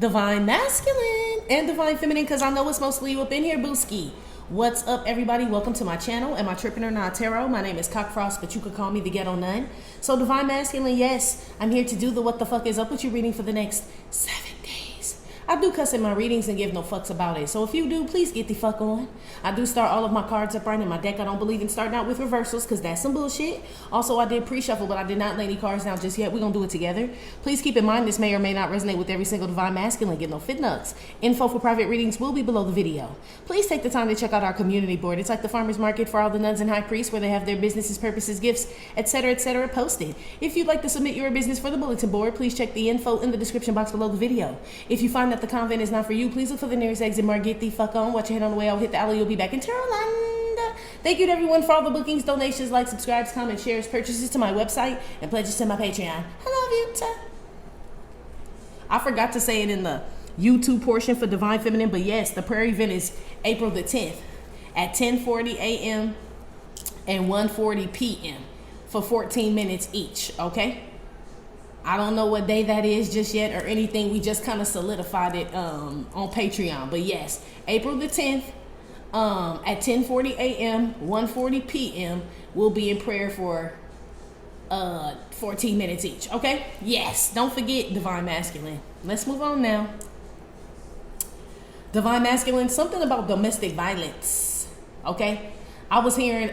Divine Masculine and Divine Feminine, because I know it's mostly you up in here, booski. What's up, everybody? Welcome to my channel. Am I tripping or not, tarot? My name is Cockfrost, but you could call me the Ghetto Nun. So Divine Masculine, yes, I'm here to do the what the fuck is up with you reading for the next 7 days. I do cuss in my readings and give no fucks about it. So if you do, please get the fuck on. I do start all of my cards upright in my deck. I don't believe in starting out with reversals because that's some bullshit. Also, I did pre-shuffle, but I did not lay any cards down just yet. We're going to do it together. Please keep in mind this may or may not resonate with every single Divine Masculine. Get no fit nuts. Info for private readings will be below the video. Please take the time to check out our community board. It's like the farmer's market for all the nuns and high priests where they have their businesses, purposes, gifts, etc., posted. If you'd like to submit your business for the bulletin board, please check the info in the description box below the video. If you find that the convent is not for you, please look for the nearest exit mark. Get the fuck on. Watch your head on the way out. Hit the alley. You'll be back in Tarotland. Thank you to everyone for all the bookings, donations, likes, subscribes, comments, shares, purchases to my website, and pledges to my Patreon. I love you. I forgot to say it in the YouTube portion for Divine Feminine, but yes, the prayer event is April the 10th at 10:40 a.m. and 1:40 p.m. for 14 minutes each, okay? I don't know what day that is just yet or anything. We just kind of solidified it on Patreon. But yes, April the 10th at 10:40 a.m., 1:40 p.m. we'll be in prayer for 14 minutes each, okay? Yes, don't forget Divine Masculine. Let's move on now. Divine Masculine, something about domestic violence, okay? I was hearing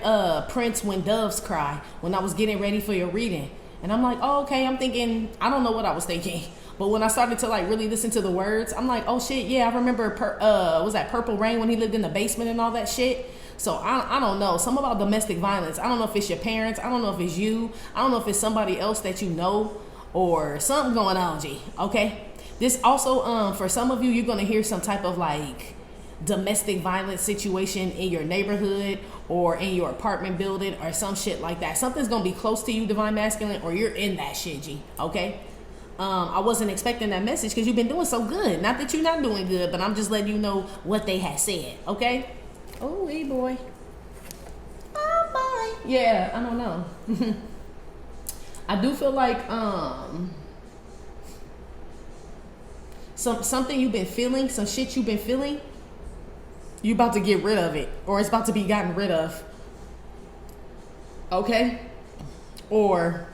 Prince When Doves Cry when I was getting ready for your reading. And I'm like, oh, okay, I'm thinking, I don't know what I was thinking. But when I started to like really listen to the words, I'm like, oh shit, yeah, I remember, was that Purple Rain when he lived in the basement and all that shit? So I don't know, something about domestic violence. I don't know if it's your parents. I don't know if it's you. I don't know if it's somebody else that you know or something going on, G, okay? This also, for some of you, you're gonna hear some type of like domestic violence situation in your neighborhood or in your apartment building or some shit like that. Something's gonna be close to you, Divine Masculine, or you're in that shit, G, okay? I wasn't expecting that message because you've been doing so good. Not that you're not doing good, but I'm just letting you know what they had said, okay? Oh, hey, boy. Oh, boy. Yeah, I don't know. I do feel like something you've been feeling, some shit you've been feeling, you about to get rid of it, or it's about to be gotten rid of, okay? Or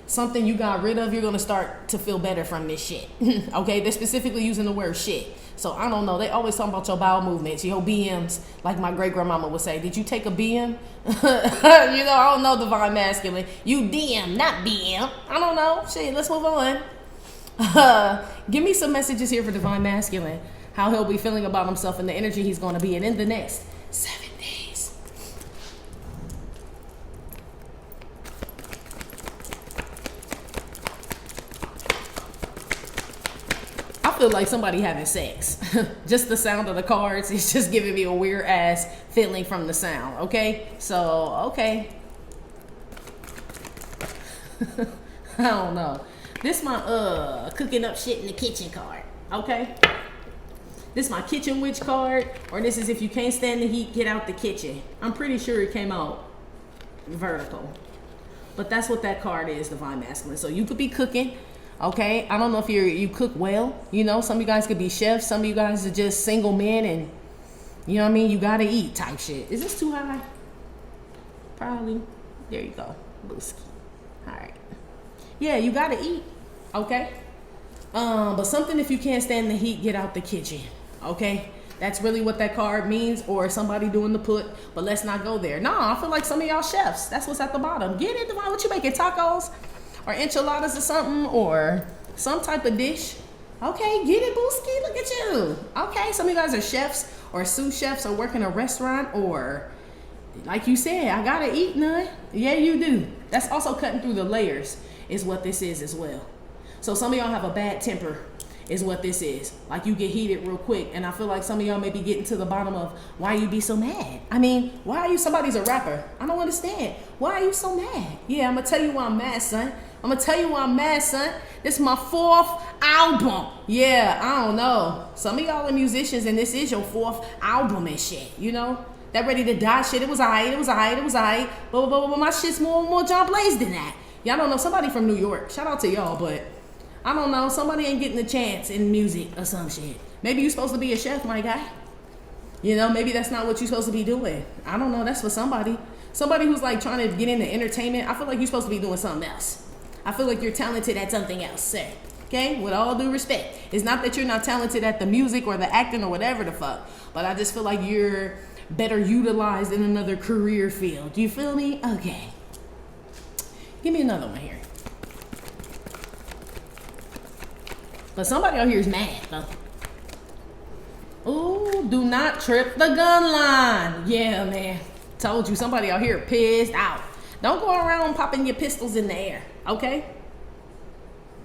something you got rid of, you're gonna start to feel better from this shit, okay? They're specifically using the word shit. So I don't know, they always talking about your bowel movements, your BMs, like my great grandmama would say. Did you take a BM? You know, I don't know, Divine Masculine. You DM, not BM. I don't know. Shit, let's move on. Give me some messages here for Divine Masculine. How he'll be feeling about himself and the energy he's going to be in the next 7 days. I feel like somebody having sex. Just the sound of the cards is just giving me a weird ass feeling from the sound, okay? So, okay. I don't know. This my cooking up shit in the kitchen card, okay? This is my kitchen witch card, or this is if you can't stand the heat, get out the kitchen. I'm pretty sure it came out vertical. But that's what that card is, Divine Masculine. So you could be cooking, okay? I don't know if you cook well. You know, some of you guys could be chefs. Some of you guys are just single men and, you know what I mean, you gotta eat type shit. Is this too high? Probably. There you go. Booski. All right. Yeah, you gotta eat, okay? But something if you can't stand the heat, get out the kitchen. Okay, that's really what that card means, or somebody doing the put, but let's not go there. No, I feel like some of y'all chefs, that's what's at the bottom. Get it, Divine. What you making, tacos or enchiladas or something, or some type of dish? Okay, get it, Booski. Look at you. Okay, some of you guys are chefs or sous chefs or work in a restaurant, or like you said, I gotta eat none. Yeah, you do. That's also cutting through the layers is what this is as well. So some of y'all have a bad temper is what this is. Like you get heated real quick. And I feel like some of y'all may be getting to the bottom of why you be so mad. I mean, why are you, somebody's a rapper. I don't understand. Why are you so mad? Yeah, I'm going to tell you why I'm mad, son. I'm going to tell you why I'm mad, son. This is my 4th album. Yeah, I don't know. Some of y'all are musicians and this is your 4th album and shit, you know? That Ready to Die shit, it was alright, it was alright, it was alright. But my shit's more John Blaze than that. Y'all don't know, somebody from New York. Shout out to y'all, but I don't know. Somebody ain't getting a chance in music or some shit. Maybe you're supposed to be a chef, my guy. You know, maybe that's not what you're supposed to be doing. I don't know. That's for somebody. Somebody who's like trying to get into entertainment. I feel like you're supposed to be doing something else. I feel like you're talented at something else, sir. Okay? With all due respect. It's not that you're not talented at the music or the acting or whatever the fuck. But I just feel like you're better utilized in another career field. Do you feel me? Okay. Give me another one here. But somebody out here is mad, though. Ooh, do not trip the gun line. Yeah, man. Told you, somebody out here pissed out. Don't go around popping your pistols in the air, okay?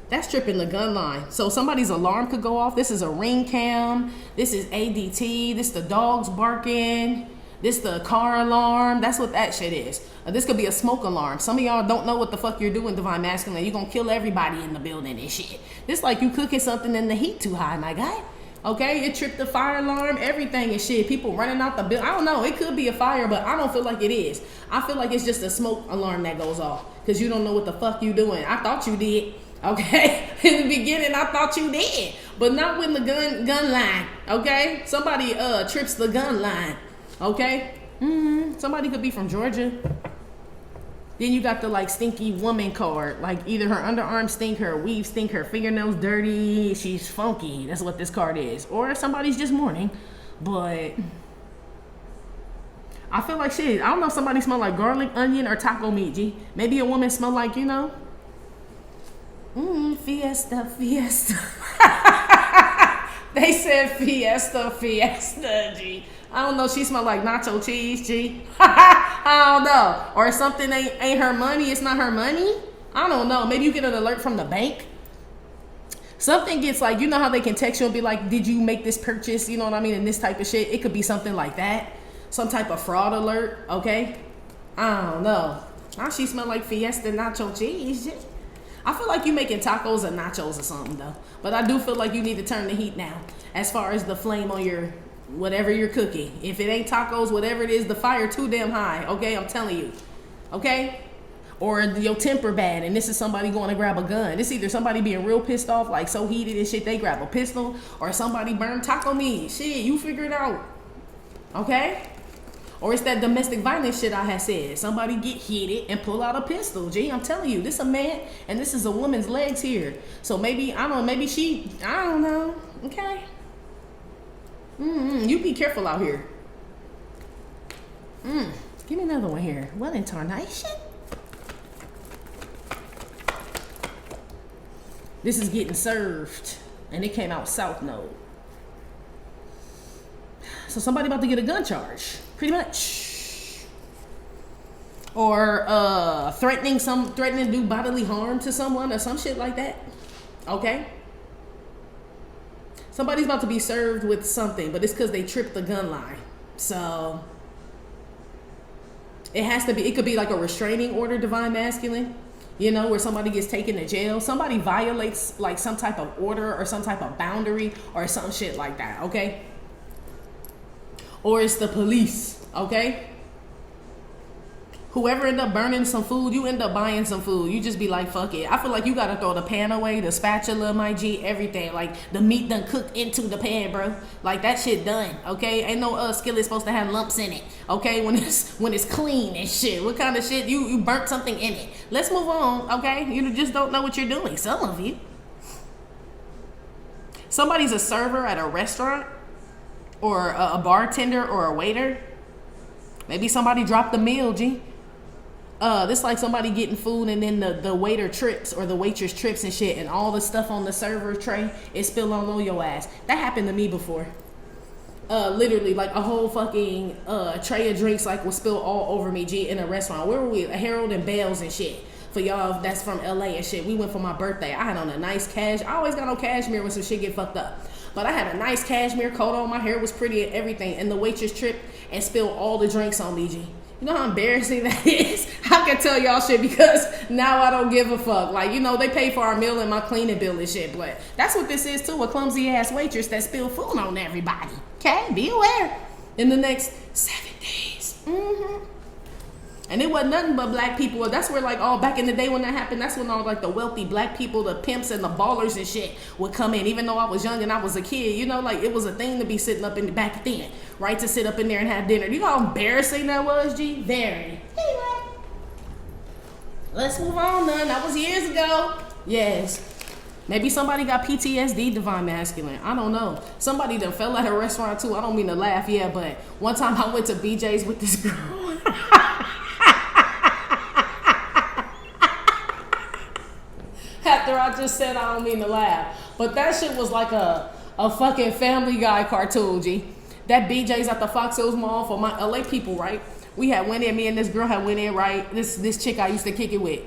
That's tripping the gun line. So somebody's alarm could go off. This is a ring cam. This is ADT. This the dogs barking. This the car alarm. That's what that shit is. This could be a smoke alarm. Some of y'all don't know what the fuck you're doing, Divine Masculine. You're gonna kill everybody in the building and shit. This like you cooking something and the heat too high, my guy. Okay, it tripped the fire alarm, everything and shit. People running out the building. I don't know. It could be a fire, but I don't feel like it is. I feel like it's just a smoke alarm that goes off because you don't know what the fuck you doing. I thought you did. Okay, in the beginning, I thought you did, but not when the gun line. Okay, somebody trips the gun line. Okay, somebody could be from Georgia. Then you got the like stinky woman card. Like either her underarms stink, her weave stink, her fingernails dirty, she's funky. That's what this card is. Or somebody's just mourning. But I feel like shit. I don't know if somebody smell like garlic, onion, or taco meat, G. Maybe a woman smell like, you know. Fiesta, fiesta. They said fiesta, fiesta, G. I don't know. She smell like nacho cheese, G. I don't know. Or something ain't her money. It's not her money. I don't know. Maybe you get an alert from the bank. Something gets like, you know how they can text you and be like, did you make this purchase? You know what I mean? And this type of shit. It could be something like that. Some type of fraud alert. Okay. I don't know. Now she smell like fiesta nacho cheese, G. I feel like you making tacos or nachos or something though. But I do feel like you need to turn the heat now. As far as the flame on your whatever you're cooking. If it ain't tacos, whatever it is, the fire too damn high. Okay, I'm telling you. Okay? Or your temper bad and this is somebody going to grab a gun. It's either somebody being real pissed off, like so heated and shit, they grab a pistol, or somebody burned taco meat. Shit, you figure it out. Okay? Or it's that domestic violence shit I had said. Somebody get heated and pull out a pistol. Gee, I'm telling you, this a man and this is a woman's legs here. So maybe, I don't know, maybe she, I don't know. Okay? You be careful out here. Give me another one here. What in tarnation? This is getting served. And it came out South Node. So somebody about to get a gun charge. Pretty much. Or threatening to do bodily harm to someone or some shit like that. Okay? Somebody's about to be served with something, but it's because they tripped the gun line. So it has to be, it could be like a restraining order, Divine Masculine, you know, where somebody gets taken to jail. Somebody violates like some type of order or some type of boundary or some shit like that, okay? Or it's the police, okay? Whoever end up burning some food, you end up buying some food. You just be like, fuck it. I feel like you gotta throw the pan away, the spatula, my G, everything. Like the meat done cooked into the pan, bro. Like that shit done, okay? Ain't no skillet supposed to have lumps in it, okay? When it's clean and shit. What kind of shit? You burnt something in it. Let's move on, okay? You just don't know what you're doing. Some of you. Somebody's a server at a restaurant, or a bartender, or a waiter. Maybe somebody dropped the meal, G. This like somebody getting food and then the waiter trips or the waitress trips and shit and all the stuff on the server tray is spilled all on your ass. That happened to me before. Literally like a whole fucking tray of drinks like was spilled all over me, G, in a restaurant. Where were we? Harold and Bell's and shit. For y'all that's from LA and shit. We went for my birthday. I had on a nice I always got on cashmere when some shit get fucked up. But I had a nice cashmere coat on. My hair was pretty and everything. And the waitress tripped and spilled all the drinks on me, G. You know how embarrassing that is? I can tell y'all shit because now I don't give a fuck. Like, you know, they pay for our meal and my cleaning bill and shit. But that's what this is too, a clumsy ass waitress that spilled food on everybody. Okay, be aware. In the next 7 days. And it wasn't nothing but black people. That's where, like, all back in the day when that happened, that's when all, like, the wealthy black people, the pimps and the ballers and shit would come in. Even though I was young and I was a kid, you know, like, it was a thing to be sitting up in the back then, right? To sit up in there and have dinner. You know how embarrassing that was, G? Very. Anyway, let's move on, then. That was years ago. Yes. Maybe somebody got PTSD, Divine Masculine. I don't know. Somebody done fell at a restaurant, too. I don't mean to laugh, yeah, but one time I went to BJ's with this girl. After I just said I don't mean to laugh. But that shit was like a fucking Family Guy cartoon, G. That BJ's at the Fox Hills Mall for my LA people, right? We had went in, me and this girl had went in, right? This chick I used to kick it with.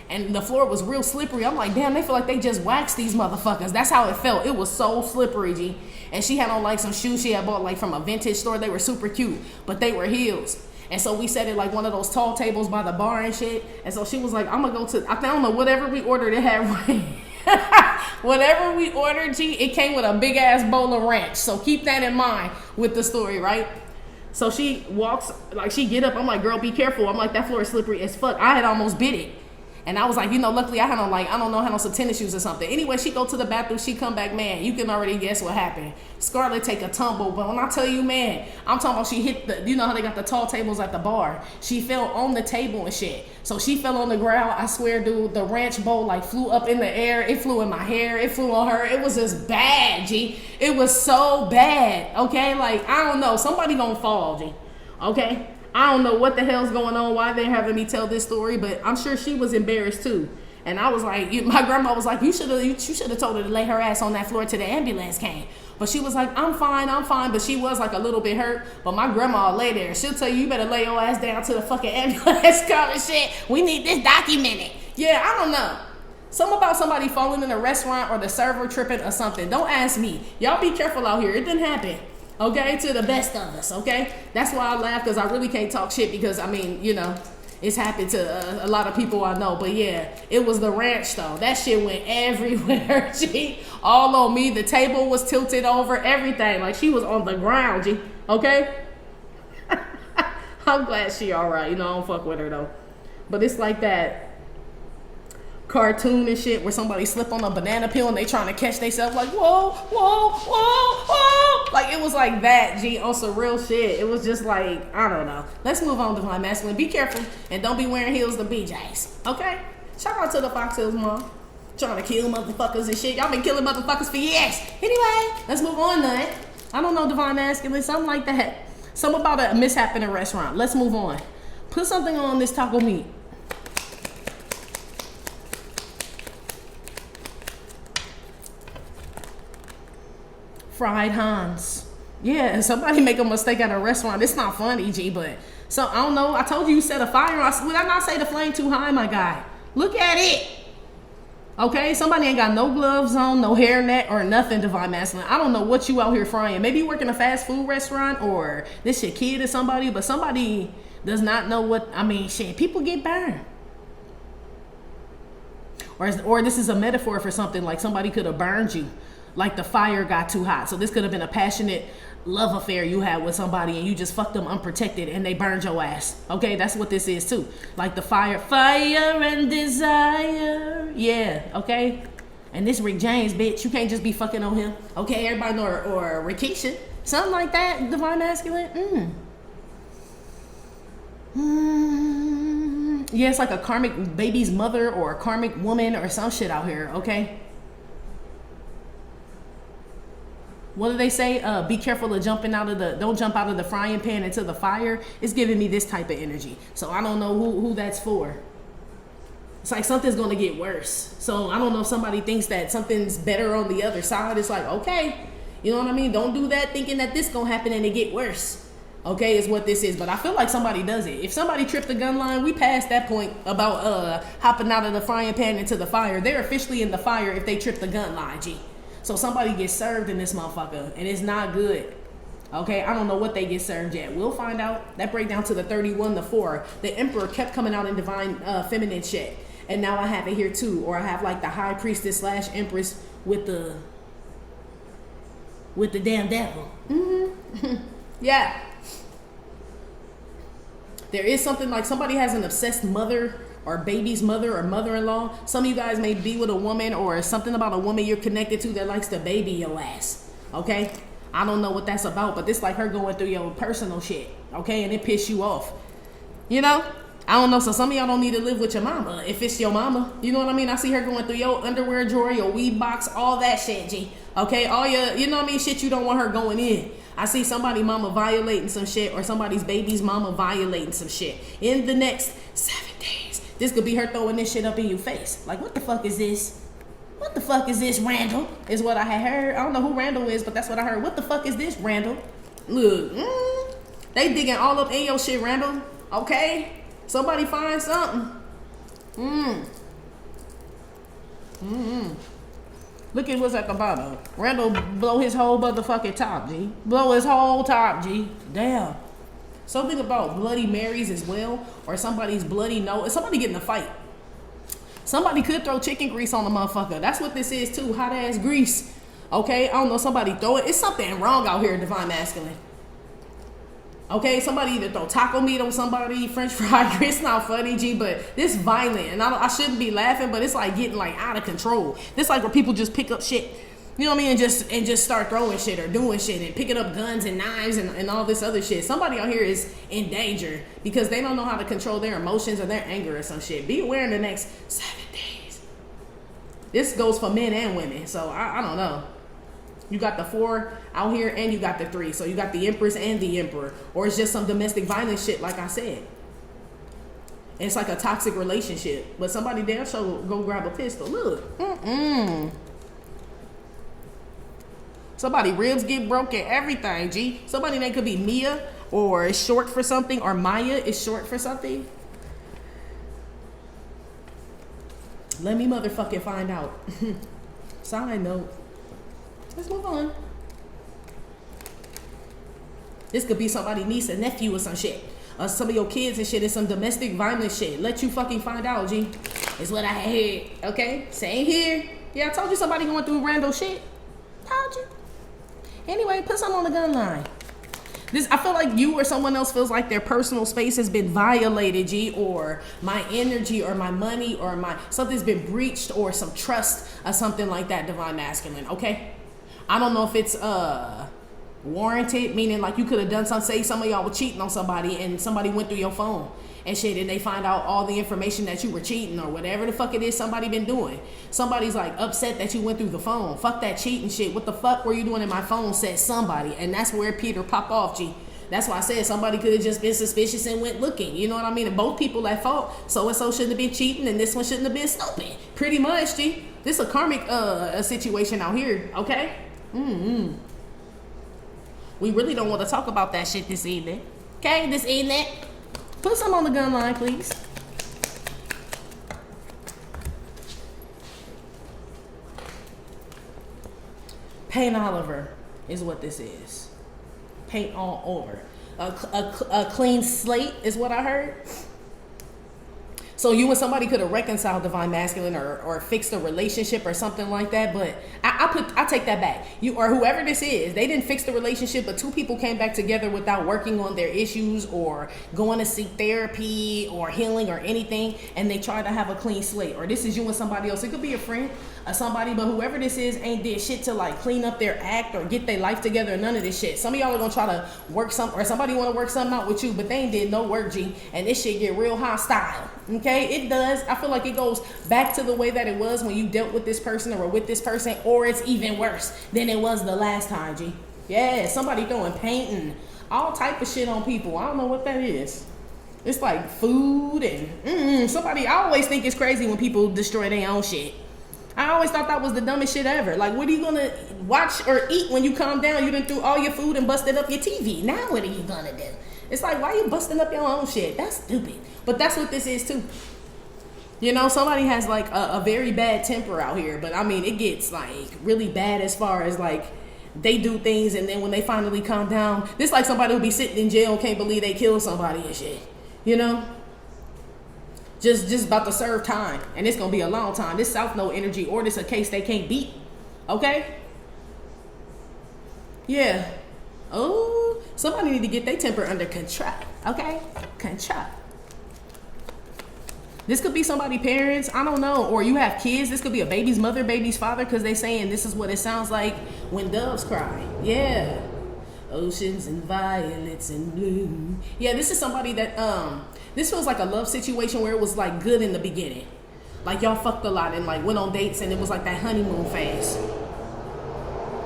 And the floor was real slippery. I'm like, damn, they feel like they just waxed these motherfuckers. That's how it felt. It was so slippery, G. And she had on like some shoes she had bought like from a vintage store. They were super cute, but they were heels. And so we sat at like one of those tall tables by the bar and shit. And so she was like, I'm gonna go to, I don't know, whatever we ordered, it had whatever we ordered, G, it came with a big ass bowl of ranch. So keep that in mind with the story, right? So she walks, like she get up, I'm like, girl, be careful. I'm like, that floor is slippery as fuck. I had almost bit it. And I was like, you know, luckily I had on like, I don't know, I had on some tennis shoes or something. Anyway, she go to the bathroom, she come back, man, you can already guess what happened. Scarlett take a tumble, but when I tell you, man, I'm talking about she hit the, you know how they got the tall tables at the bar? She fell on the table and shit. So she fell on the ground, I swear, dude, the ranch bowl like flew up in the air, it flew in my hair, it flew on her, it was just bad, G. It was so bad, okay? Like, I don't know, somebody gonna fall, G, okay? I don't know what the hell's going on, why they're having me tell this story, but I'm sure she was embarrassed too. And I was like, my grandma was like, you should have told her to lay her ass on that floor till the ambulance came. But she was like, I'm fine. But she was like a little bit hurt. But my grandma lay there. She'll tell you better lay your ass down to the fucking ambulance come and shit. We need this documented. Yeah, I don't know. Something about somebody falling in a restaurant or the server tripping or something. Don't ask me. Y'all be careful out here. It didn't happen. Okay, to the best of us, okay? That's why I laugh, because I really can't talk shit, because, I mean, you know, it's happened to a lot of people I know. But, yeah, it was the ranch, though. That shit went everywhere, G. All on me. The table was tilted over, everything. Like, she was on the ground, G. Okay? I'm glad she all right. You know, I don't fuck with her, though. But it's like that cartoon and shit where somebody slip on a banana peel and they trying to catch themselves like, whoa, whoa, whoa, whoa. Like, it was like that, G, on some real shit. It was just like, I don't know. Let's move on, Divine Masculine. Be careful and don't be wearing heels to BJ's, okay? Shout out to the Fox Hills Mall. Trying to kill motherfuckers and shit. Y'all been killing motherfuckers for years. Anyway, let's move on, then. I don't know, Divine Masculine, something like that. Something about a mishap in a restaurant. Let's move on. Put something on this taco meat. Fried Hans. Yeah, somebody make a mistake at a restaurant. It's not funny, G, but so I don't know. I told you set a fire. Would I not say the flame too high, my guy? Look at it. Okay, somebody ain't got no gloves on, no hairnet or nothing, Divine Masculine. I don't know what you out here frying. Maybe you work in a fast food restaurant or this your kid or somebody, but somebody does not know what, I mean, shit, people get burned. Or this is a metaphor for something, like somebody could have burned you. Like the fire got too hot. So this could have been a passionate love affair you had with somebody and you just fucked them unprotected and they burned your ass. Okay, that's what this is too. Like the fire and desire. Yeah, okay. And this Rick James, bitch, you can't just be fucking on him. Okay, everybody know, or Rikisha. Something like that, Divine Masculine. Yeah, it's like a karmic baby's mother or a karmic woman or some shit out here, okay? What do they say? Be careful of jumping out of don't jump out of the frying pan into the fire. It's giving me this type of energy. So I don't know who that's for. It's like something's going to get worse. So I don't know if somebody thinks that something's better on the other side. It's like, okay, you know what I mean? Don't do that thinking that this going to happen and it get worse. Okay, is what this is. But I feel like somebody does it. If somebody tripped the gun line, we passed that point about hopping out of the frying pan into the fire. They're officially in the fire if they trip the gun line, G. So somebody gets served in this motherfucker, and it's not good. Okay, I don't know what they get served yet. We'll find out. That break down to the 31-4. The Emperor kept coming out in divine feminine shit, and now I have it here too. Or I have like the High Priestess / Empress with the damn devil. Yeah. there is something like somebody has an obsessed mother or baby's mother or mother-in-law. Some of you guys may be with a woman or something about a woman you're connected to that likes to baby your ass, okay? I don't know what that's about, but this like her going through your personal shit, okay? And it piss you off, you know? I don't know, so some of y'all don't need to live with your mama if it's your mama. You know what I mean? I see her going through your underwear drawer, your weed box, all that shit, G. Okay, all your, you know what I mean, shit you don't want her going in. I see somebody mama violating some shit or somebody's baby's mama violating some shit. In the next 7 days, this could be her throwing this shit up in your face. Like, what the fuck is this? What the fuck is this, Randall? Is what I had heard. I don't know who Randall is, but that's what I heard. What the fuck is this, Randall? Look, they digging all up in your shit, Randall. Okay? Somebody find something. Look at what's at the bottom. Randall blow his whole motherfucking top, G. Blow his whole top, G. Damn. Something about Bloody Marys as well, or somebody's bloody nose. Somebody getting a fight. Somebody could throw chicken grease on the motherfucker. That's what this is too, hot ass grease. Okay, I don't know, somebody throw it. It's something wrong out here, Divine Masculine. Okay, somebody either throw taco meat on somebody, French fry. It's not funny, G, but this violent, and I shouldn't be laughing, but it's like getting like out of control. This like where people just pick up shit, you know what I mean, and just start throwing shit or doing shit and picking up guns and knives and all this other shit. Somebody out here is in danger because they don't know how to control their emotions or their anger or some shit. Be aware in the next 7 days. This goes for men and women, so I don't know. You got the 4 out here and you got the 3. So you got the Empress and the Emperor. Or it's just some domestic violence shit, like I said. And it's like a toxic relationship. But somebody damn sure go grab a pistol. Look. Somebody ribs get broken, everything, G. Somebody name could be Mia, or it's short for something, or Maya is short for something. Let me motherfucking find out. Side note. Let's move on. This could be somebody's niece and nephew or some shit. Or some of your kids and shit is some domestic violence shit. Let you fucking find out, G. Is what I heard. Okay? Same here. Yeah, I told you somebody going through random shit. Told you. Anyway, put something on the gun line. I feel like you or someone else feels like their personal space has been violated, G, or my energy or my money or something's been breached or some trust or something like that, Divine Masculine, okay? I don't know if it's warranted, meaning like you could have done something, say some of y'all were cheating on somebody and somebody went through your phone and shit and they find out all the information that you were cheating or whatever the fuck it is somebody been doing. Somebody's like upset that you went through the phone. Fuck that cheating shit. What the fuck were you doing in my phone, said somebody. And that's where Peter popped off, G. That's why I said somebody could have just been suspicious and went looking. You know what I mean? And both people at fault. So-and-so shouldn't have been cheating and this one shouldn't have been stupid. Pretty much, G. This is a karmic situation out here, okay? We really don't want to talk about that shit this evening. Okay, this evening. Put some on the gun line, please. Paint Oliver is what this is. Paint all over. A clean slate is what I heard. So you and somebody could have reconciled Divine Masculine or fixed a relationship or something like that. But I take that back. You or whoever this is, they didn't fix the relationship, but two people came back together without working on their issues or going to seek therapy or healing or anything. And they tried to have a clean slate. Or this is you and somebody else. It could be a friend or somebody, but whoever this is ain't did shit to like clean up their act or get their life together. None of this shit. Some of y'all are going to try to work or somebody want to work something out with you, but they ain't did no work, G. And this shit get real hostile. Okay, it does. I feel like it goes back to the way that it was when you dealt with this person or were with this person, or it's even worse than it was the last time, G. Yeah, somebody throwing painting, all type of shit on people. I don't know what that is. It's like food and somebody. I always think it's crazy when people destroy their own shit. I always thought that was the dumbest shit ever. Like, what are you gonna watch or eat when you calm down? You done threw all your food and busted up your TV. Now what are you gonna do? It's like, why are you busting up your own shit? That's stupid. But that's what this is too. You know, somebody has like a very bad temper out here. But I mean, it gets like really bad as far as like they do things and then when they finally calm down, this like somebody who be sitting in jail, can't believe they killed somebody and shit. You know? Just about to serve time. And it's gonna be a long time. This South Node energy or this a case they can't beat. Okay? Yeah. Oh, somebody need to get their temper under control. Okay? Control. This could be somebody's parents, I don't know, or you have kids. This could be a baby's mother, baby's father, because they saying this is what it sounds like when doves cry. Yeah. Oceans and violets and blue. Yeah, this is somebody that, this feels like a love situation where it was like good in the beginning. Like y'all fucked a lot and like went on dates and it was like that honeymoon phase.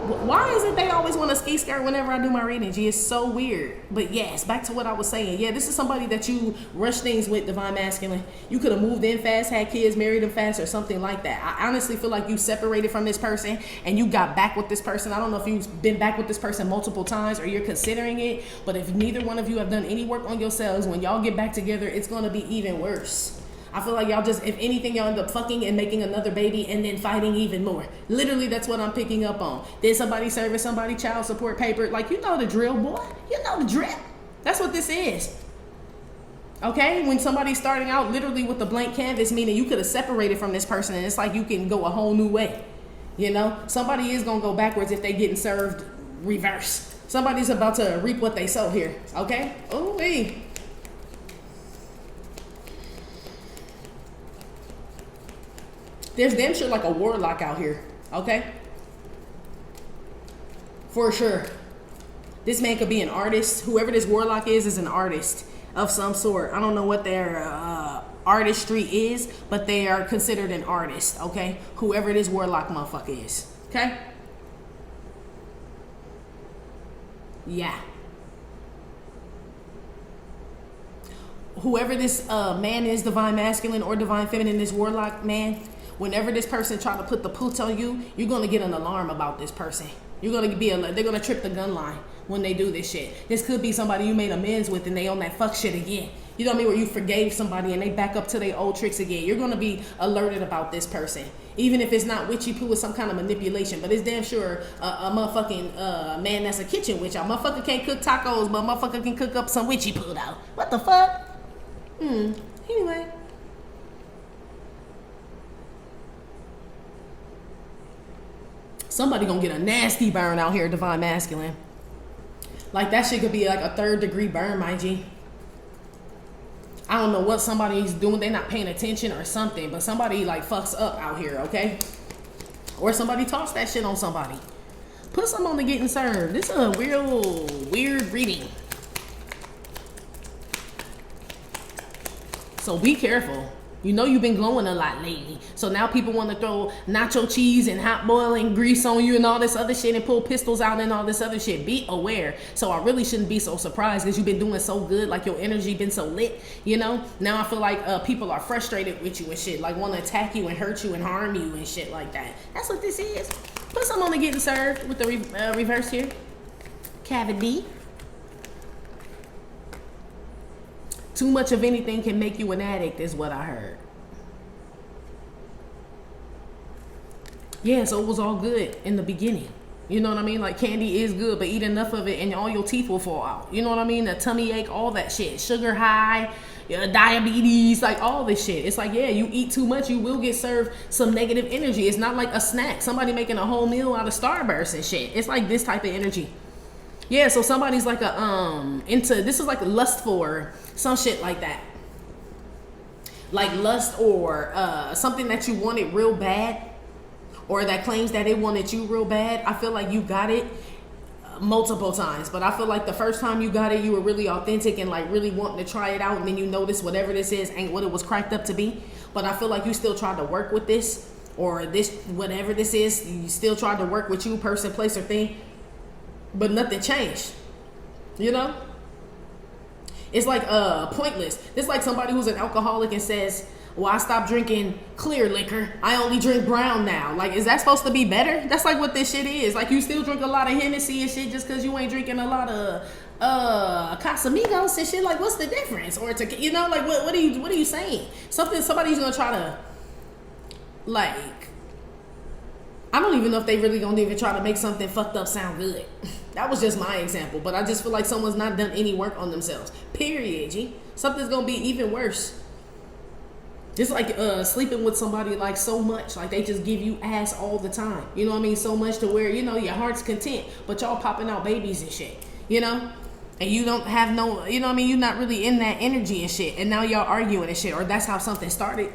Why is it they always want to ski skirt whenever I do my reading? Gee, it's so weird. But yes, back to what I was saying. Yeah, this is somebody that you rush things with, Divine Masculine. You could have moved in fast, had kids, married them fast, or something like that. I honestly feel like you separated from this person and you got back with this person. I don't know if you've been back with this person multiple times or you're considering it. But if neither one of you have done any work on yourselves, when y'all get back together, it's going to be even worse. I feel like y'all just, if anything, y'all end up fucking and making another baby and then fighting even more. Literally, that's what I'm picking up on. Did somebody service somebody child support paper? Like, you know the drill, boy. You know the drill. That's what this is. Okay? When somebody's starting out literally with a blank canvas, meaning you could have separated from this person and it's like you can go a whole new way. You know? Somebody is going to go backwards if they getting served reverse. Somebody's about to reap what they sow here. Okay? Ooh-wee. There's damn sure like a warlock out here, okay? For sure. This man could be an artist. Whoever this warlock is an artist of some sort. I don't know what their artistry is, but they are considered an artist, okay? Whoever this warlock motherfucker is, okay? Yeah. Whoever this man is, Divine Masculine or Divine Feminine, this warlock man, whenever this person try to put the pooch on you, you're going to get an alarm about this person. You're going to be they're going to trip the gun line when they do this shit. This could be somebody you made amends with and they on that fuck shit again. You know what I mean? Where you forgave somebody and they back up to their old tricks again. You're going to be alerted about this person. Even if it's not witchy poo, it's some kind of manipulation. But it's damn sure a motherfucking man that's a kitchen witch. A motherfucker can't cook tacos, but a motherfucker can cook up some witchy poo though. What the fuck? Anyway. Somebody gonna get a nasty burn out here, Divine Masculine. Like that shit could be like a 3rd degree burn, my G. I don't know what somebody's doing. They're not paying attention or something, but somebody like fucks up out here, okay? Or somebody tossed that shit on somebody. Put some on the getting served. This is a real weird reading. So be careful. You know you've been glowing a lot lately. So now people want to throw nacho cheese and hot boiling grease on you and all this other shit and pull pistols out and all this other shit. Be aware. So I really shouldn't be so surprised because you've been doing so good. Like your energy been so lit, you know? Now I feel like people are frustrated with you and shit. Like want to attack you and hurt you and harm you and shit like that. That's what this is. Put some on the getting served with the reverse here. Cavity. Too much of anything can make you an addict is what I heard. Yeah, so it was all good in the beginning. You know what I mean? Like candy is good, but eat enough of it and all your teeth will fall out. You know what I mean? The tummy ache, all that shit. Sugar high, diabetes, like all this shit. It's like, yeah, you eat too much, you will get served some negative energy. It's not like a snack. Somebody making a whole meal out of Starburst and shit. It's like this type of energy. Yeah, so somebody's like this is like lust for some shit like that. Like lust or something that you wanted real bad or that claims that it wanted you real bad. I feel like you got it multiple times, but I feel like the first time you got it, you were really authentic and like really wanting to try it out, and then you notice whatever this is ain't what it was cracked up to be. But I feel like you still tried to work with this or this, whatever this is, you still tried to work with you, person, place, or thing. But nothing changed, you know? It's like pointless. It's like somebody who's an alcoholic and says, well, I stopped drinking clear liquor. I only drink brown now. Like, is that supposed to be better? That's like what this shit is. Like, you still drink a lot of Hennessy and shit just because you ain't drinking a lot of Casamigos and shit. Like, what's the difference? Or, you know, like, what are you saying? Somebody's going to try to, like, I don't even know if they really gonna even try to make something fucked up sound good. That was just my example, but I just feel like someone's not done any work on themselves. Period, G. Something's gonna be even worse. It's like sleeping with somebody like so much, like they just give you ass all the time. You know what I mean? So much to where, you know, your heart's content, but y'all popping out babies and shit. You know? And you don't have no, you know what I mean? You're not really in that energy and shit. And now y'all arguing and shit. Or that's how something started.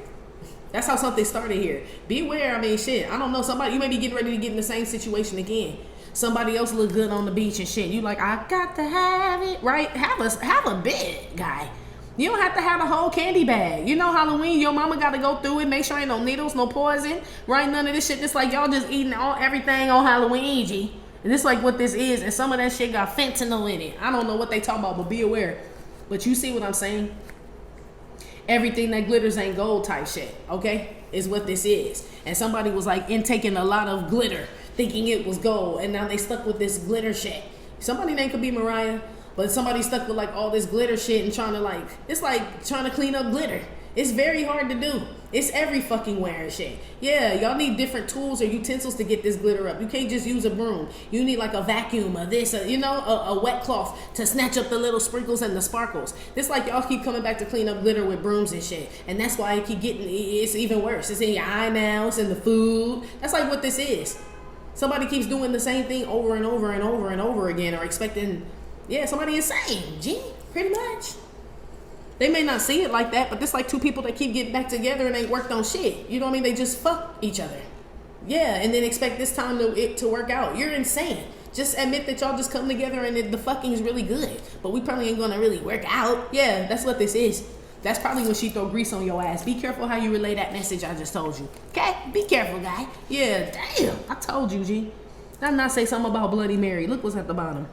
That's how something started here. Beware, I mean, shit. I don't know. Somebody, you may be getting ready to get in the same situation again. Somebody else look good on the beach and shit. You like, I got to have it, right? Have a bit, guy. You don't have to have a whole candy bag. You know Halloween, your mama got to go through it. Make sure ain't no needles, no poison, right? None of this shit. It's like y'all just eating everything on Halloween, G. And this like what this is. And some of that shit got fentanyl in it. I don't know what they talking about, but be aware. But you see what I'm saying? Everything that glitters ain't gold type shit, okay? Is what this is. And somebody was like intaking a lot of glitter, thinking it was gold. And now they stuck with this glitter shit. Somebody name could be Mariah. But somebody stuck with like all this glitter shit and trying to like, it's like trying to clean up glitter. It's very hard to do. It's every fucking wearing shit. Yeah, y'all need different tools or utensils to get this glitter up. You can't just use a broom. You need like a vacuum or this, a wet cloth to snatch up the little sprinkles and the sparkles. This like y'all keep coming back to clean up glitter with brooms and shit. And that's why it keep getting, it's even worse. It's in your eye now, it's in the food. That's like what this is. Somebody keeps doing the same thing over and over and over and over again or expecting, yeah, somebody insane, G, pretty much. They may not see it like that, but this like two people that keep getting back together and ain't worked on shit. You know what I mean? They just fuck each other. Yeah, and then expect this time it to work out. You're insane. Just admit that y'all just come together and the fucking is really good. But we probably ain't gonna really work out. Yeah, that's what this is. That's probably when she throw grease on your ass. Be careful how you relay that message I just told you. Okay? Be careful, guy. Yeah, damn. I told you, G. Did I not say something about Bloody Mary? Look what's at the bottom.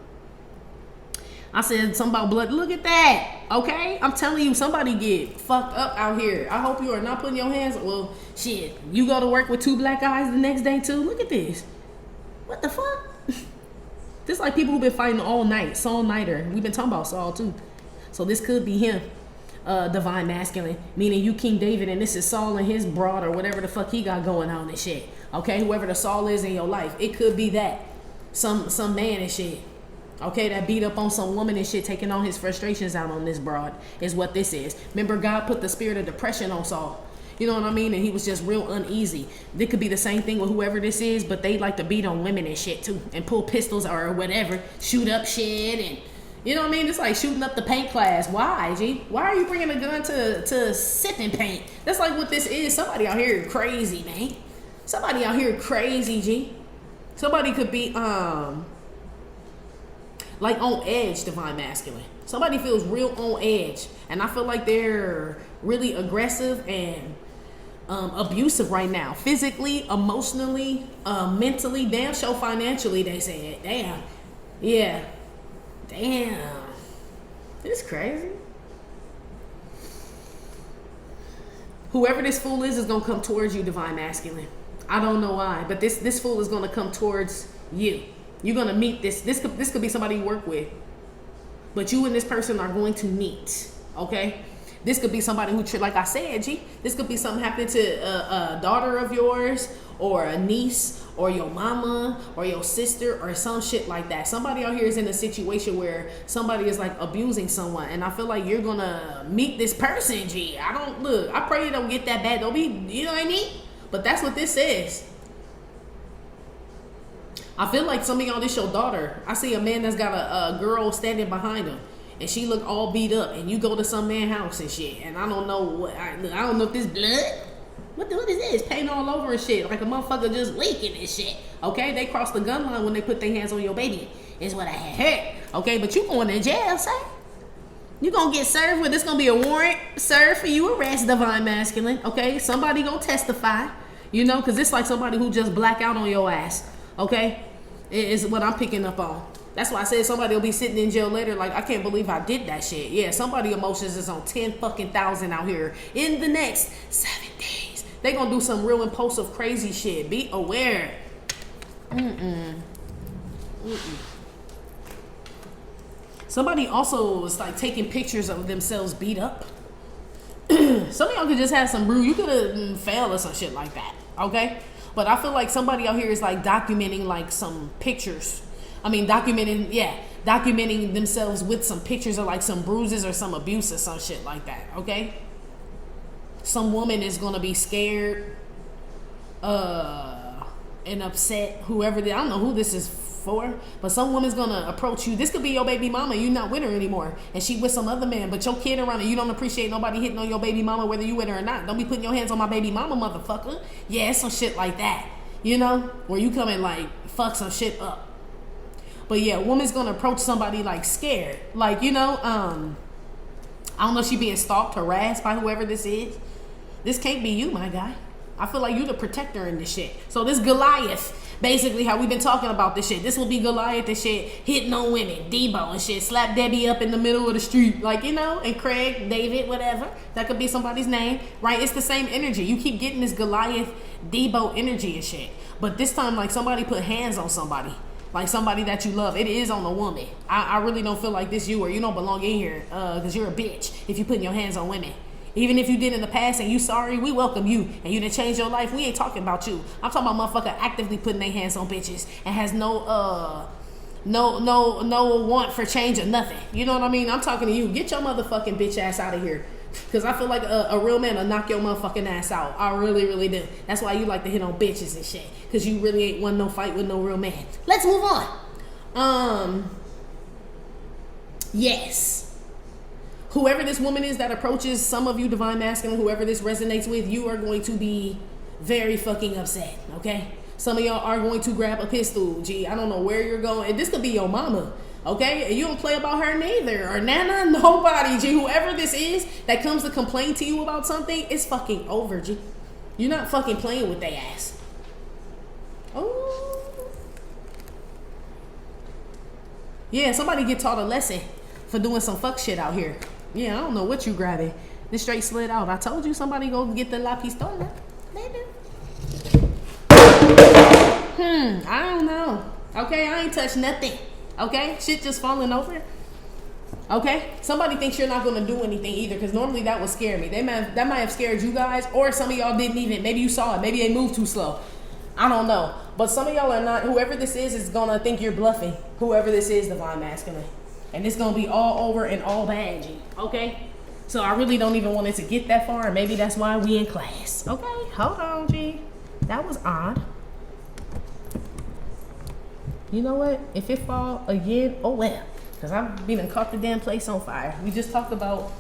I said something about blood. Look at that. Okay? I'm telling you, somebody get fucked up out here. I hope you are not putting your hands. Well, shit. You go to work with 2 black eyes the next day, too? Look at this. What the fuck? This like people who've been fighting all night. Saul Nighter. We've been talking about Saul, too. So this could be him. Divine masculine. Meaning you King David and this is Saul and his broad or whatever the fuck he got going on and shit. Okay? Whoever the Saul is in your life. It could be that. Some man and shit. Okay, that beat up on some woman and shit, taking all his frustrations out on this broad is what this is. Remember, God put the spirit of depression on Saul. You know what I mean? And he was just real uneasy. It could be the same thing with whoever this is, but they like to beat on women and shit too, and pull pistols or whatever, shoot up shit, and you know what I mean? It's like shooting up the paint class. Why, G? Why are you bringing a gun to sipping paint? That's like what this is. Somebody out here crazy, man. Somebody out here crazy, G. Somebody could be like on edge, divine masculine. Somebody feels real on edge. And I feel like they're really aggressive and abusive right now. Physically, emotionally, mentally, damn sure financially, they said. Damn. Yeah. Damn. It's crazy. Whoever this fool is going to come towards you, divine masculine. I don't know why, but this fool is going to come towards you. You're going to meet this could be somebody you work with. But you and this person are going to meet. Okay? This could be somebody who, like I said, G, this could be something happening to a daughter of yours or a niece or your mama or your sister or some shit like that. Somebody out here is in a situation where somebody is like abusing someone. And I feel like you're going to meet this person, G. I pray you don't get that bad. Don't be, you know what I mean? But that's what this says. I feel like some of y'all, this your daughter. I see a man that's got a girl standing behind him, and she look all beat up, and you go to some man's house and shit, and I don't know what, I don't know if this blood, what is this? Paint all over and shit, like a motherfucker just leaking and shit. Okay, they cross the gun line when they put their hands on your baby, is what I had heard. Okay, but you going to jail, sir. You gonna get served with, it's gonna be a warrant served for you, arrest, divine masculine. Okay, somebody gonna testify, you know, because it's like somebody who just black out on your ass. Okay, is what I'm picking up on. That's why I said somebody will be sitting in jail later like, I can't believe I did that shit. Yeah, somebody emotions is on 10 fucking thousand out here in the next 7 days. They gonna do some real impulsive crazy shit. Be aware. Somebody also is like taking pictures of themselves beat up. Some of y'all could just have some bruise. You could have failed or some shit like that. Okay? But I feel like somebody out here is like documenting like some pictures. I mean, documenting themselves with some pictures of like some bruises or some abuse or some shit like that. Okay? Some woman is gonna be scared and upset. Whoever I don't know who this is before. But some woman's gonna approach you. This could be your baby mama. You not with her anymore, and she with some other man. But your kid around, and you don't appreciate nobody hitting on your baby mama, whether you with her or not. Don't be putting your hands on my baby mama, motherfucker. Yeah, some shit like that. You know, where you come and like fuck some shit up. But yeah, a woman's gonna approach somebody like scared, like, you know, I don't know if she being stalked, harassed by whoever this is. This can't be you, my guy. I feel like you the protector in this shit. So this Goliath, basically how we've been talking about this shit. This will be Goliath and shit, hitting on women, Debo and shit, slap Debbie up in the middle of the street, like, you know, and Craig, David, whatever. That could be somebody's name, right? It's the same energy. You keep getting this Goliath, Debo energy and shit. But this time, like, somebody put hands on somebody. Like somebody that you love. It is on a woman. I really don't feel like this you, or you don't belong in here, because you're a bitch if you putting your hands on women. Even if you did in the past and you sorry, we welcome you and you done changed your life. We ain't talking about you. I'm talking about motherfucker actively putting their hands on bitches and has no want for change or nothing. You know what I mean? I'm talking to you. Get your motherfucking bitch ass out of here. Because I feel like a real man will knock your motherfucking ass out. I really, really do. That's why you like to hit on bitches and shit. Because you really ain't won no fight with no real man. Let's move on. Yes. Whoever this woman is that approaches some of you divine masculine, whoever this resonates with, you are going to be very fucking upset, okay? Some of y'all are going to grab a pistol. Gee, I don't know where you're going. And this could be your mama. Okay, and you don't play about her neither, or Nana, nobody, G. Whoever this is that comes to complain to you about something, it's fucking over, G. You're not fucking playing with their ass. Oh. Yeah, somebody get taught a lesson for doing some fuck shit out here. Yeah, I don't know what you grabbing. This straight slid out. I told you somebody go get the La Pistola. I don't know. Okay, I ain't touched nothing. Okay, shit just falling over. Okay, somebody thinks you're not gonna do anything either, because normally that would scare me. That might have scared you guys, or some of y'all didn't even. Maybe you saw it. Maybe they moved too slow. I don't know. But some of y'all are not. Whoever this is gonna think you're bluffing. Whoever this is, divine masculine, and it's gonna be all over and all bad, G. Okay, so I really don't even want it to get that far. And maybe that's why we in class. Okay, hold on, G. That was odd. You know what? If it fall again, oh well. Because I've been and caught the damn place on fire. We just talked about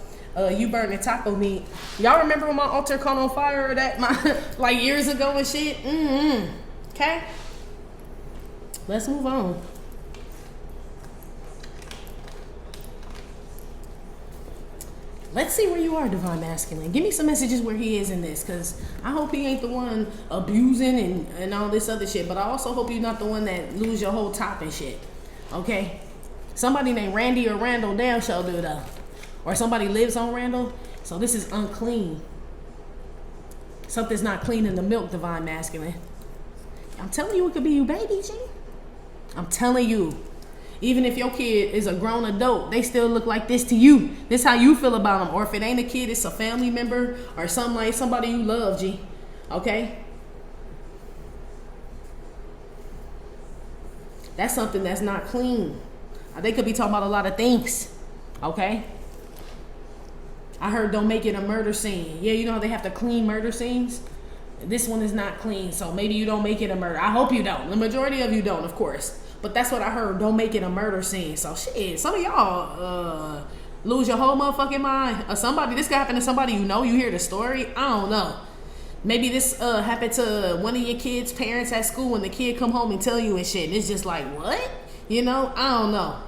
you burning taco meat. Y'all remember when my altar caught on fire or that like years ago and shit? Okay? Let's move on. Let's see where you are, divine masculine. Give me some messages where he is in this, because I hope he ain't the one abusing and all this other shit. But I also hope you're not the one that lose your whole top and shit. Okay? Somebody named Randy or Randall damn sure do though. Or somebody lives on Randall. So this is unclean. Something's not clean in the milk, divine masculine. I'm telling you, it could be you, baby, G. I'm telling you. Even if your kid is a grown adult, they still look like this to you. This how you feel about them. Or if it ain't a kid, it's a family member or something like somebody you love, G. Okay? That's something that's not clean. They could be talking about a lot of things. Okay? I heard don't make it a murder scene. Yeah, you know how they have to clean murder scenes? This one is not clean, so maybe you don't make it a murder. I hope you don't. The majority of you don't, of course. But that's what I heard. Don't make it a murder scene. So shit, some of y'all lose your whole motherfucking mind. Or somebody, this could happen to somebody you know. You hear the story. I don't know. Maybe this happened to one of your kids' parents at school, and the kid come home and tell you and shit. And it's just like, what? You know? I don't know.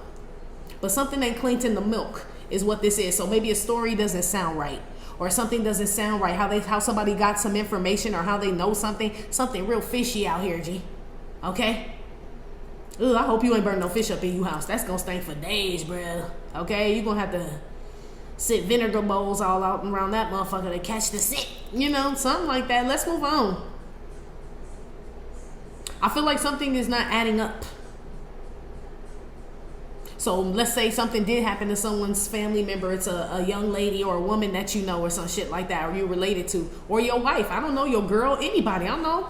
But something ain't cleaned in the milk is what this is. So maybe a story doesn't sound right. Or something doesn't sound right. How somebody got some information, or how they know something. Something real fishy out here, G. Okay? Ugh, I hope you ain't burn no fish up in your house. That's gonna stink for days, bruh. Okay? You gonna have to sit vinegar bowls all out around that motherfucker to catch the scent. You know, something like that. Let's move on. I feel like something is not adding up. So let's say something did happen to someone's family member. It's a young lady or a woman that you know, or some shit like that, or you're related to, or your wife. I don't know, your girl, anybody. I don't know.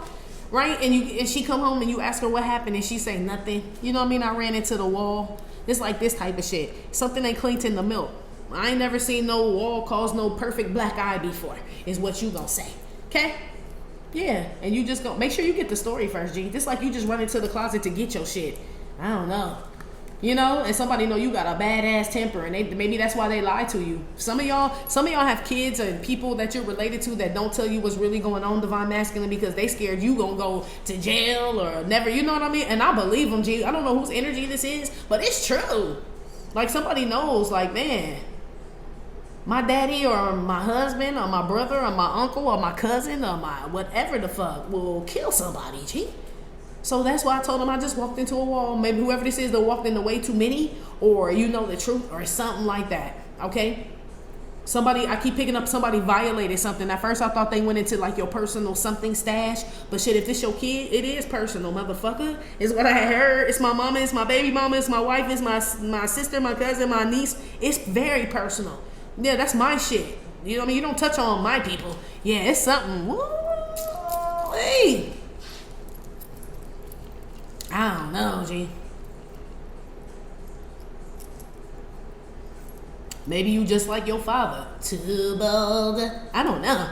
Right? And she come home and you ask her what happened and she say nothing. You know what I mean? I ran into the wall. It's like this type of shit. Something ain't cleaned in the milk. I ain't never seen no wall cause no perfect black eye before, is what you gonna say. Okay? Yeah. And you just go, make sure you get the story first, G. Just like you just run into the closet to get your shit. I don't know. You know, and somebody know you got a badass temper, and maybe that's why they lie to you. Some of y'all have kids and people that you're related to that don't tell you what's really going on, divine masculine, because they scared you gonna go to jail or never. You know what I mean? And I believe them, G. I don't know whose energy this is, but it's true. Like somebody knows, like, man, my daddy or my husband or my brother or my uncle or my cousin or my whatever the fuck will kill somebody, G. So that's why I told him I just walked into a wall. Maybe whoever this is, they walked into way too many, or you know the truth, or something like that. Okay? Somebody, I keep picking up somebody violated something. At first I thought they went into like your personal something stash. But shit, if it's your kid, it is personal, motherfucker. It's what I heard. It's my mama, it's my baby mama, it's my wife, it's my sister, my cousin, my niece. It's very personal. Yeah, that's my shit. You know what I mean? You don't touch on my people. Yeah, it's something. Woo, hey. I don't know, G. Maybe you just like your father. Too bold. I don't know.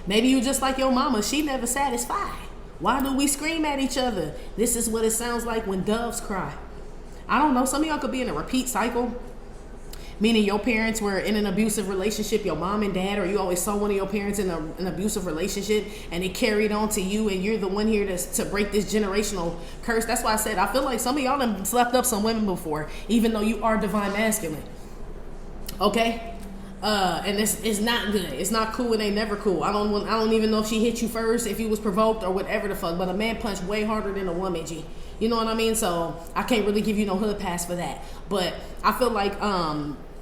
Maybe you just like your mama. She never satisfied. Why do we scream at each other? This is what it sounds like when doves cry. I don't know. Some of y'all could be in a repeat cycle. Meaning your parents were in an abusive relationship, your mom and dad, or you always saw one of your parents in an abusive relationship and it carried on to you, and you're the one here to break this generational curse. That's why I said I feel like some of y'all have slept up some women before, even though you are divine masculine. Okay? And it's not good. It's not cool. It ain't never cool. I don't even know if she hit you first, if you was provoked or whatever the fuck, but a man punched way harder than a woman, G. You know what I mean? So I can't really give you no hood pass for that. But I feel like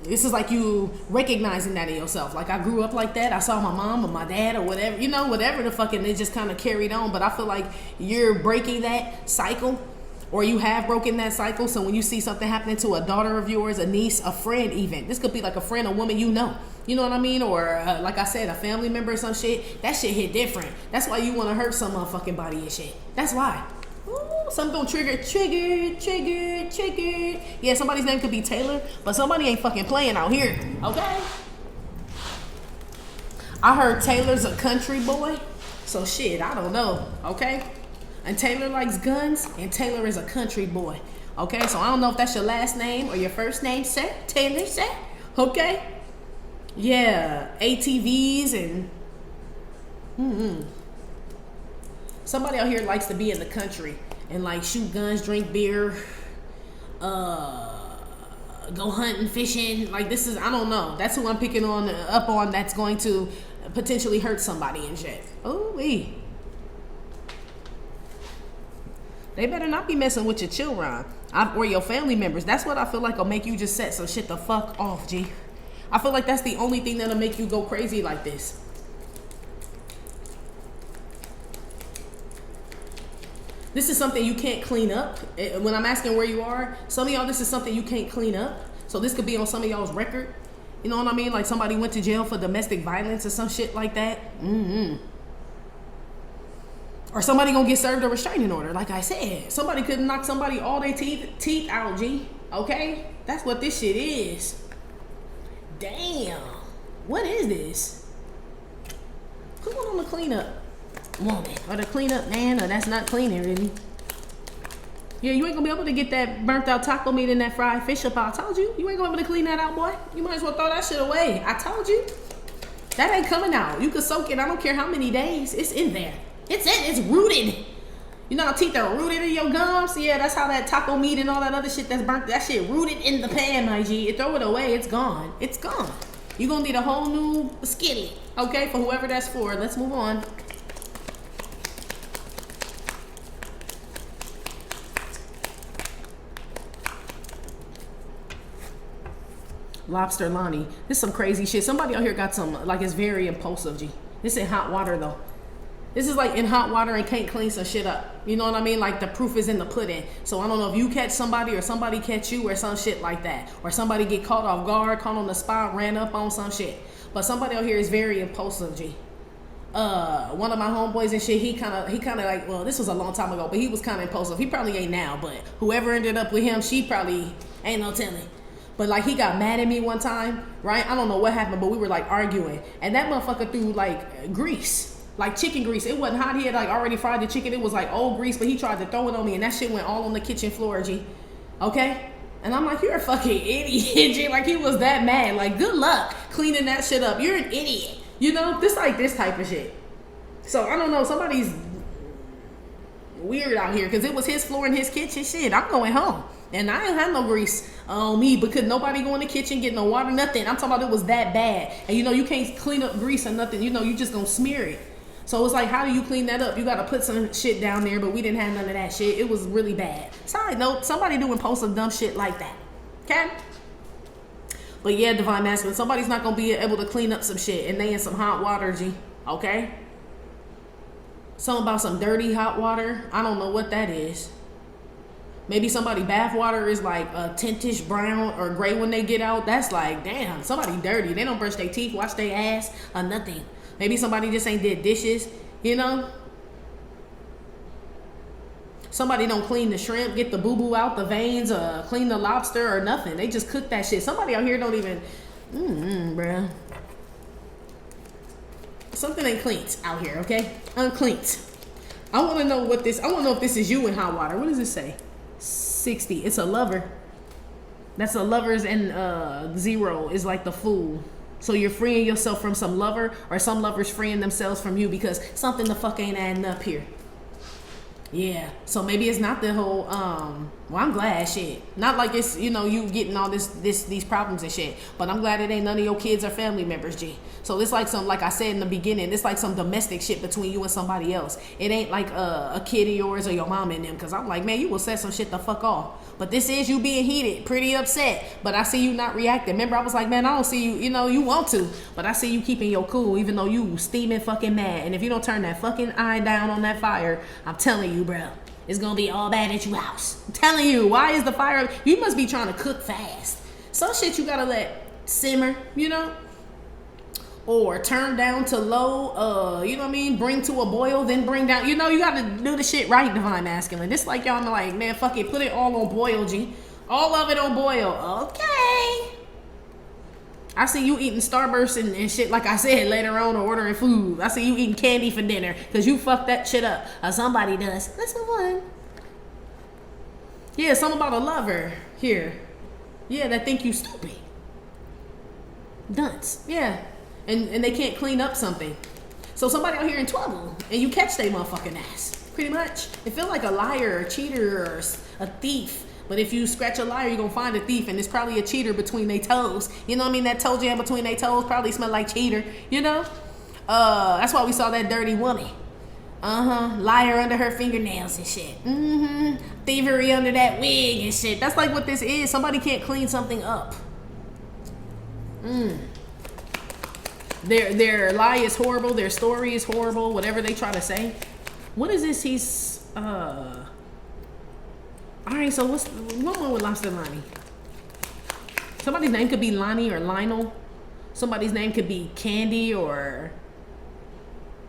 this is like you recognizing that in yourself. Like I grew up like that. I saw my mom or my dad or whatever, you know, whatever the fuck, and it just kind of carried on. But I feel like you're breaking that cycle, or you have broken that cycle. So when you see something happening to a daughter of yours, a niece, a friend even, this could be like a friend, a woman you know what I mean? Or like I said, a family member or some shit, that shit hit different. That's why you want to hurt some motherfucking body and shit. That's why. Ooh, something gonna trigger. Yeah, somebody's name could be Taylor, but somebody ain't fucking playing out here, okay? I heard Taylor's a country boy, so shit, I don't know, okay? And Taylor likes guns, and Taylor is a country boy, okay? So I don't know if that's your last name or your first name, sir, Taylor, sir, okay? Yeah, ATVs and somebody out here likes to be in the country and like shoot guns, drink beer, go hunting, fishing. Like this is, I don't know. That's who I'm picking up on. That's going to potentially hurt somebody and shit. Oh, they better not be messing with your children or your family members. That's what I feel like will make you just set some shit the fuck off, G. I feel like that's the only thing that'll make you go crazy like this. This is something you can't clean up. When I'm asking where you are, some of y'all, this is something you can't clean up. So this could be on some of y'all's record. You know what I mean? Like somebody went to jail for domestic violence or some shit like that. Or somebody gonna get served a restraining order, like I said. Somebody could knock somebody all their teeth out, G. Okay? That's what this shit is. Damn. What is this? Who's on the cleanup woman? Or the cleanup man? Or that's not cleaning, really. Yeah, you ain't gonna be able to get that burnt out taco meat and that fried fish up. I told you. You ain't gonna be able to clean that out, boy. You might as well throw that shit away. I told you. That ain't coming out. You could soak it. I don't care how many days. It's in there. It's rooted. You know how teeth are rooted in your gums? Yeah, that's how that taco meat and all that other shit that's burnt, that shit rooted in the pan, my G. You throw it away, it's gone. It's gone. You're gonna need a whole new skillet, okay, for whoever that's for. Let's move on. Lobster Lonnie. This is some crazy shit. Somebody out here got some, like, it's very impulsive, G. This in hot water, though. This is like in hot water and can't clean some shit up. You know what I mean? Like the proof is in the pudding. So I don't know if you catch somebody or somebody catch you or some shit like that. Or somebody get caught off guard, caught on the spot, ran up on some shit. But somebody out here is very impulsive, G. One of my homeboys and shit, he kind of like, well, this was a long time ago, but he was kind of impulsive. He probably ain't now, but whoever ended up with him, she probably ain't no telling. But like he got mad at me one time, right? I don't know what happened, but we were like arguing. And that motherfucker threw like grease. Like chicken grease. It wasn't hot. He had like already fried the chicken. It was like old grease, but he tried to throw it on me, and that shit went all on the kitchen floor, G. Okay? And I'm like, you're a fucking idiot, G. Like, he was that mad. Like, good luck cleaning that shit up. You're an idiot. You know? This like this type of shit. So, I don't know. Somebody's weird out here, because it was his floor in his kitchen. Shit, I'm going home. And I ain't have no grease on me, because nobody go in the kitchen, get no water, nothing. I'm talking about it was that bad. And you know, you can't clean up grease or nothing. You know, you just gonna smear it. So it's like, how do you clean that up? You gotta put some shit down there, but we didn't have none of that shit. It was really bad. Side note, somebody doing post some dumb shit like that. Okay? But yeah, Divine Masculine, somebody's not gonna be able to clean up some shit, and they in some hot water, G. Okay? Something about some dirty hot water. I don't know what that is. Maybe somebody bath water is like a tintish brown or gray when they get out. That's like, damn, somebody dirty. They don't brush their teeth, wash their ass, or nothing. Maybe somebody just ain't did dishes, you know? Somebody don't clean the shrimp, get the boo-boo out, the veins, clean the lobster or nothing. They just cook that shit. Somebody out here don't even, bruh. Something ain't clean out here, okay? Uncleaned. I want to know what this, I want to know if this is you in hot water. What does it say? 60. It's a lover. That's a lovers, and 0 is like the fool. So you're freeing yourself from some lover, or some lovers freeing themselves from you, because something the fuck ain't adding up here. Yeah, so maybe it's not the whole, well, I'm glad, shit. Not like it's, you know, you getting all these problems and shit, but I'm glad it ain't none of your kids or family members, G. So it's like some, like I said in the beginning, it's like some domestic shit between you and somebody else. It ain't like a kid of yours or your mom and them, because I'm like, man, you will set some shit the fuck off. But this is you being heated, pretty upset, but I see you not reacting. Remember, I was like, man, I don't see you, you know, you want to, but I see you keeping your cool, even though you steaming fucking mad. And if you don't turn that fucking eye down on that fire, I'm telling you, bro, it's gonna be all bad at your house. I'm telling you, why is the fire? You must be trying to cook fast. Some shit you gotta let simmer, you know, or turn down to low. You know what I mean? Bring to a boil, then bring down. You know, you gotta do the shit right, Divine Masculine. This like y'all like, man, fuck it, put it all on boil, G. All of it on boil. Okay. I see you eating Starburst and shit, like I said, later on, or ordering food. I see you eating candy for dinner because you fucked that shit up. Or somebody does. Let's move on. Yeah, something about a lover here. Yeah, that think you stupid. Dunce. Yeah. And they can't clean up something. So somebody out here in trouble, and you catch they motherfucking ass. Pretty much. It feel like a liar, or a cheater, or a thief. But if you scratch a liar, you're going to find a thief, and it's probably a cheater between their toes. You know what I mean? That toe jam between their toes probably smell like cheater, you know? That's why we saw that dirty woman. Liar under her fingernails and shit. Thievery under that wig and shit. That's like what this is. Somebody can't clean something up. Their lie is horrible. Their story is horrible. Whatever they try to say. What is this? He's, Alright, so what's one more with Lobster Lonnie? Somebody's name could be Lonnie or Lionel. Somebody's name could be Candy, or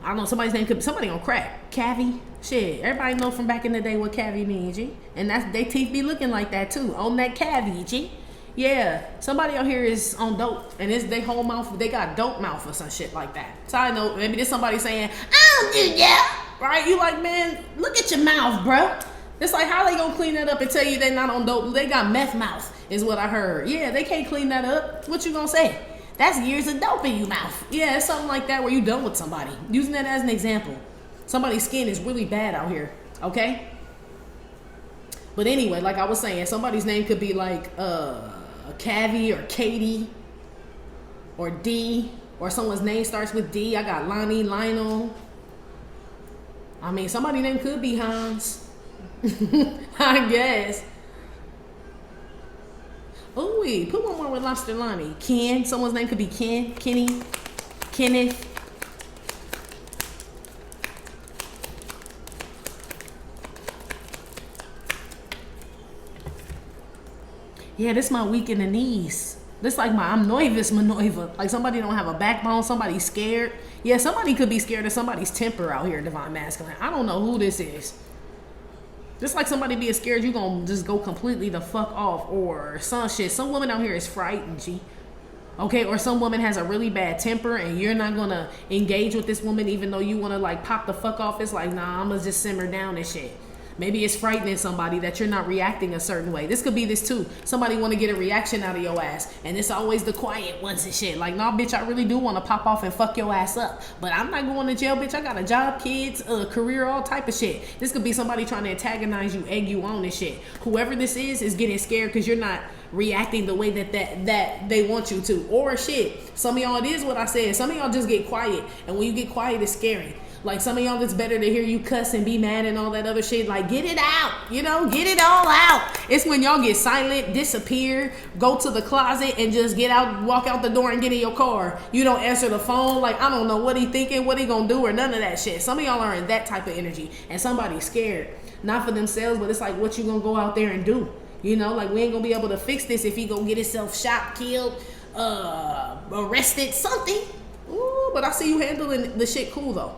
I don't know, somebody's name could be somebody on crack. Cavi. Shit. Everybody know from back in the day what Cavi means, G. And that's they teeth be looking like that too. On that Cavi, G. Yeah. Somebody out here is on dope, and it's they whole mouth, they got dope mouth or some shit like that. Side note, maybe there's somebody saying, I don't do that. Right? You like, man, look at your mouth, bro. It's like, how they gonna clean that up and tell you they not on dope? They got meth mouth, is what I heard. Yeah, they can't clean that up. What you gonna say? That's years of dope in your mouth. Yeah, it's something like that where you done with somebody. Using that as an example. Somebody's skin is really bad out here, okay? But anyway, like I was saying, somebody's name could be like Cavi or Katie or D, or someone's name starts with D. I got Lonnie, Lionel. I mean, somebody's name could be Hans. I guess. Oh, wait. Put one more with Lobster Lonnie. Ken. Someone's name could be Ken. Kenny. Kenneth. Yeah, this my weak in the knees. This like my I'm nervous maneuver. Like somebody don't have a backbone. Somebody's scared. Yeah, somebody could be scared of somebody's temper out here, Divine Masculine. I don't know who this is. Just like somebody being scared, you gonna just go completely the fuck off, or some shit. Some woman out here is frightened, G. Okay, or some woman has a really bad temper and you're not gonna engage with this woman even though you wanna like pop the fuck off. It's like, nah, I'm gonna just simmer down and shit. Maybe it's frightening somebody that you're not reacting a certain way. This could be this too. Somebody want to get a reaction out of your ass, and it's always the quiet ones and shit. Like, nah, bitch, I really do want to pop off and fuck your ass up, but I'm not going to jail, bitch. I got a job, kids, a career, all type of shit. This could be somebody trying to antagonize you, egg you on and shit. Whoever this is getting scared because you're not reacting the way that they want you to. Or shit, some of y'all, it is what I said. Some of y'all just get quiet, and when you get quiet, it's scary. Like, some of y'all, it's better to hear you cuss and be mad and all that other shit. Like, get it out, you know, get it all out. It's when y'all get silent, disappear, go to the closet and just get out, walk out the door and get in your car. You don't answer the phone. Like, I don't know what he thinking, what he gonna do, or none of that shit. Some of y'all are in that type of energy, and somebody's scared. Not for themselves, but it's like, what you gonna go out there and do? You know, like, we ain't gonna be able to fix this if he gonna get himself shot, killed, arrested, something. Ooh, but I see you handling the shit cool, though.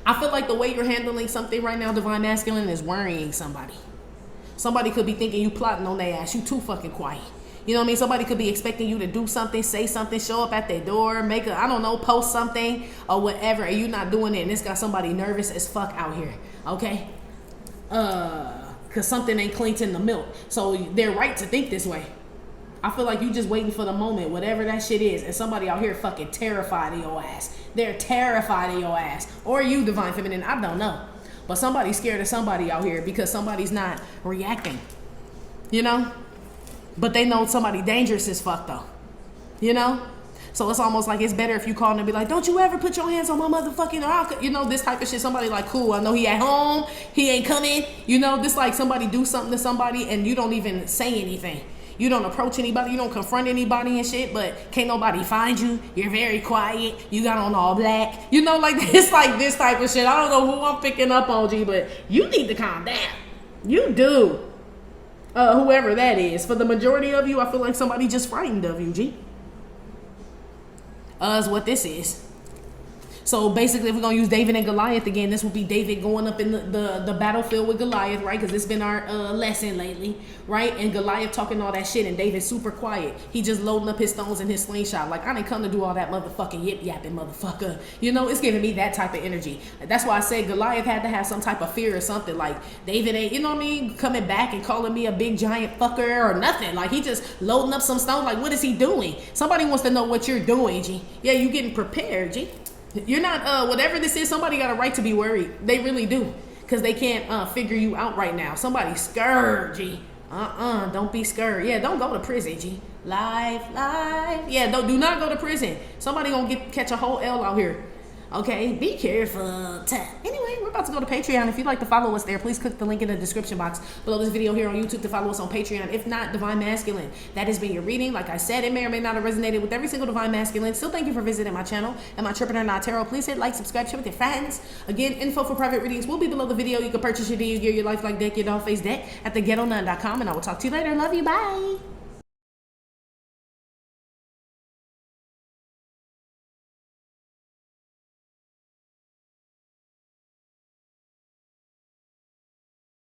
I feel like the way you're handling something right now, Divine Masculine, is worrying somebody. Somebody could be thinking you plotting on their ass. You too fucking quiet. You know what I mean? Somebody could be expecting you to do something, say something, show up at their door, make a, I don't know, post something or whatever, and you're not doing it, and it's got somebody nervous as fuck out here, okay? Because something ain't clinked in the milk. So they're right to think this way. I feel like you just waiting for the moment, whatever that shit is, and somebody out here fucking terrified of your ass. They're terrified of your ass. Or you, Divine Feminine, I don't know. But somebody's scared of somebody out here because somebody's not reacting. You know? But they know somebody dangerous as fuck though. You know? So it's almost like it's better if you call them and be like, don't you ever put your hands on my motherfucking, or you know, this type of shit. Somebody like, cool, I know he at home, he ain't coming. You know, this like somebody do something to somebody and you don't even say anything. You don't approach anybody, you don't confront anybody and shit, but can't nobody find you. You're very quiet. You got on all black. You know, like it's like this type of shit. I don't know who I'm picking up on, G, but you need to calm down. You do. Whoever that is. For the majority of you, I feel like somebody just frightened of you, G. Is what this is. So basically, if we're going to use David and Goliath again, this will be David going up in the battlefield with Goliath, right? Because it's been our lesson lately, right? And Goliath talking all that shit and David super quiet. He just loading up his stones in his slingshot. Like, I didn't come to do all that motherfucking yip-yapping motherfucker. You know, it's giving me that type of energy. That's why I said Goliath had to have some type of fear or something. Like, David ain't, you know what I mean, coming back and calling me a big giant fucker or nothing. Like, he just loading up some stones. Like, what is he doing? Somebody wants to know what you're doing, G. Yeah, you getting prepared, G. You're not, whatever this is, somebody got a right to be worried. They really do. Because they can't figure you out right now. Somebody's scared, G. Don't be scared. Yeah, don't go to prison, G. Live. Yeah, do not go to prison. Somebody gonna catch a whole L out here. Okay, be careful. Anyway, we're about to go to Patreon. If you'd like to follow us there, please click the link in the description box below this video here on YouTube to follow us on Patreon. If not, Divine Masculine. That has been your reading. Like I said, it may or may not have resonated with every single Divine Masculine. Still, thank you for visiting my channel and my Tripper Not Tarot. Please hit like, subscribe, share with your friends. Again, info for private readings will be below the video. You can purchase your gear, your lifelike deck, your doll face deck at theghettonun.com, and I will talk to you later. Love you. Bye.